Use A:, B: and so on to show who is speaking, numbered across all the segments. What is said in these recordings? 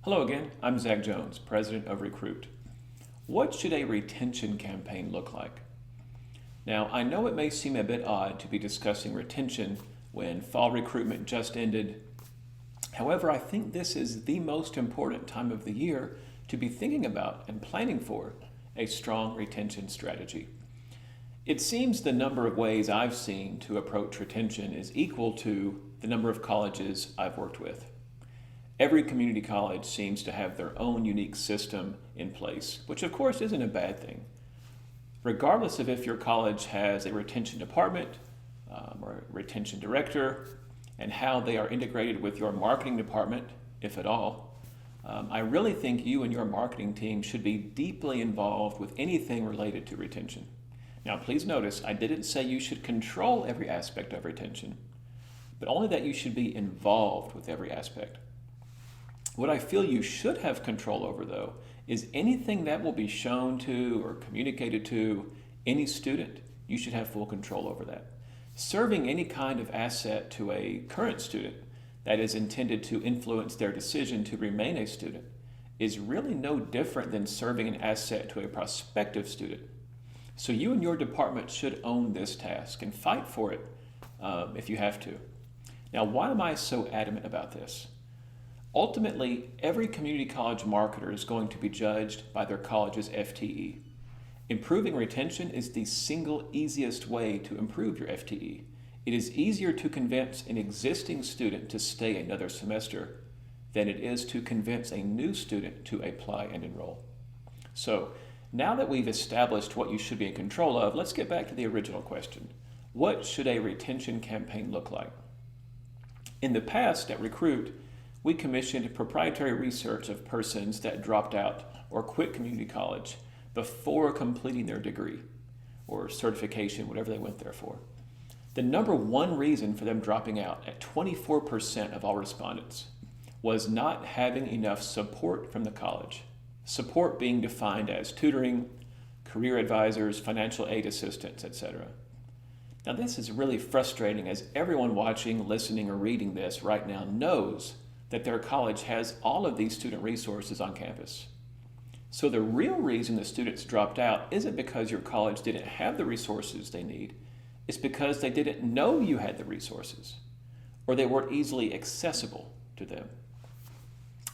A: Hello again, I'm Zach Jones, President of Recruit. What should a retention campaign look like? Now, I know it may seem a bit odd to be discussing retention when fall recruitment just ended. However, I think this is the most important time of the year to be thinking about and planning for a strong retention strategy. It seems the number of ways I've seen to approach retention is equal to the number of colleges I've worked with. Every community college seems to have their own unique system in place, which of course isn't a bad thing. Regardless of if your college has a retention department or a retention director and how they are integrated with your marketing department, if at all, I really think you and your marketing team should be deeply involved with anything related to retention. Now, please notice I didn't say you should control every aspect of retention, but only that you should be involved with every aspect. What I feel you should have control over, though, is anything that will be shown to or communicated to any student. You should have full control over that. Serving any kind of asset to a current student that is intended to influence their decision to remain a student is really no different than serving an asset to a prospective student. So you and your department should own this task and fight for it if you have to. Now, why am I so adamant about this? Ultimately, every community college marketer is going to be judged by their college's FTE. Improving retention is the single easiest way to improve your FTE. It is easier to convince an existing student to stay another semester than it is to convince a new student to apply and enroll. So, now that we've established what you should be in control of, let's get back to the original question. What should a retention campaign look like? In the past at Recruit, we commissioned proprietary research of persons that dropped out or quit community college before completing their degree or certification, whatever they went there for. The number one reason for them dropping out at 24% of all respondents was not having enough support from the college. Support being defined as tutoring, career advisors, financial aid assistants, etc. Now, this is really frustrating as everyone watching, listening, or reading this right now knows that their college has all of these student resources on campus. So the real reason the students dropped out isn't because your college didn't have the resources they need. It's because they didn't know you had the resources, or they weren't easily accessible to them.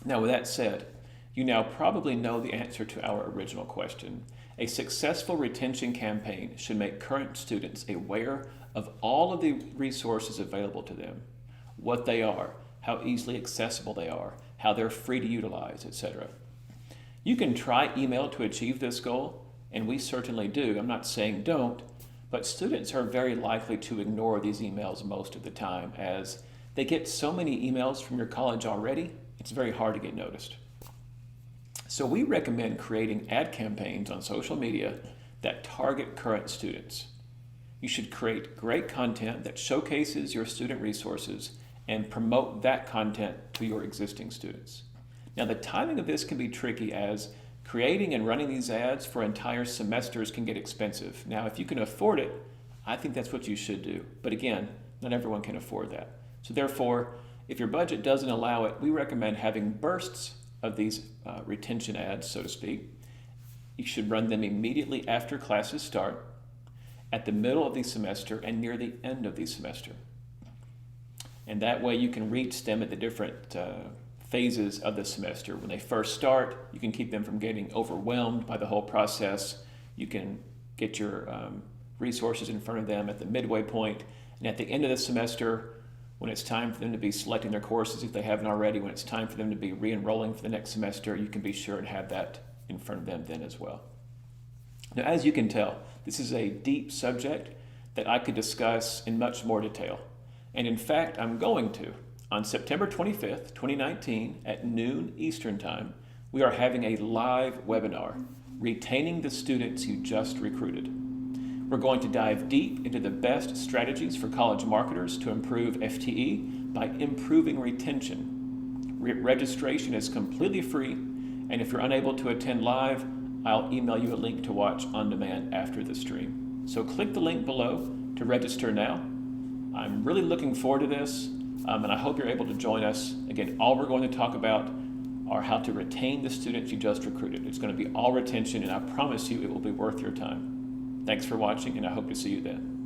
A: Now, with that said, you now probably know the answer to our original question. A successful retention campaign should make current students aware of all of the resources available to them, what they are, how easily accessible they are, how they're free to utilize, etc. You can try email to achieve this goal, and we certainly do. I'm not saying don't, but students are very likely to ignore these emails most of the time as they get so many emails from your college already, it's very hard to get noticed. So we recommend creating ad campaigns on social media that target current students. You should create great content that showcases your student resources and promote that content to your existing students. Now, the timing of this can be tricky as creating and running these ads for entire semesters can get expensive. Now, if you can afford it, I think that's what you should do. But again, not everyone can afford that. So therefore, if your budget doesn't allow it, we recommend having bursts of these retention ads, so to speak. You should run them immediately after classes start, at the middle of the semester, and near the end of the semester. And that way you can reach them at the different phases of the semester. When they first start, you can keep them from getting overwhelmed by the whole process. You can get your resources in front of them at the midway point. And at the end of the semester, when it's time for them to be selecting their courses, if they haven't already, when it's time for them to be re-enrolling for the next semester, you can be sure and have that in front of them then as well. Now, as you can tell, this is a deep subject that I could discuss in much more detail. And in fact, I'm going to. On September 25th, 2019, at noon Eastern Time, we are having a live webinar, Retaining the Students You Just Recruited. We're going to dive deep into the best strategies for college marketers to improve FTE by improving retention. Registration is completely free, and if you're unable to attend live, I'll email you a link to watch on demand after the stream. So click the link below to register now. I'm really looking forward to this, and I hope you're able to join us. Again, all we're going to talk about or how to retain the students you just recruited. It's going to be all retention, and I promise you it will be worth your time. Thanks for watching, and I hope to see you then.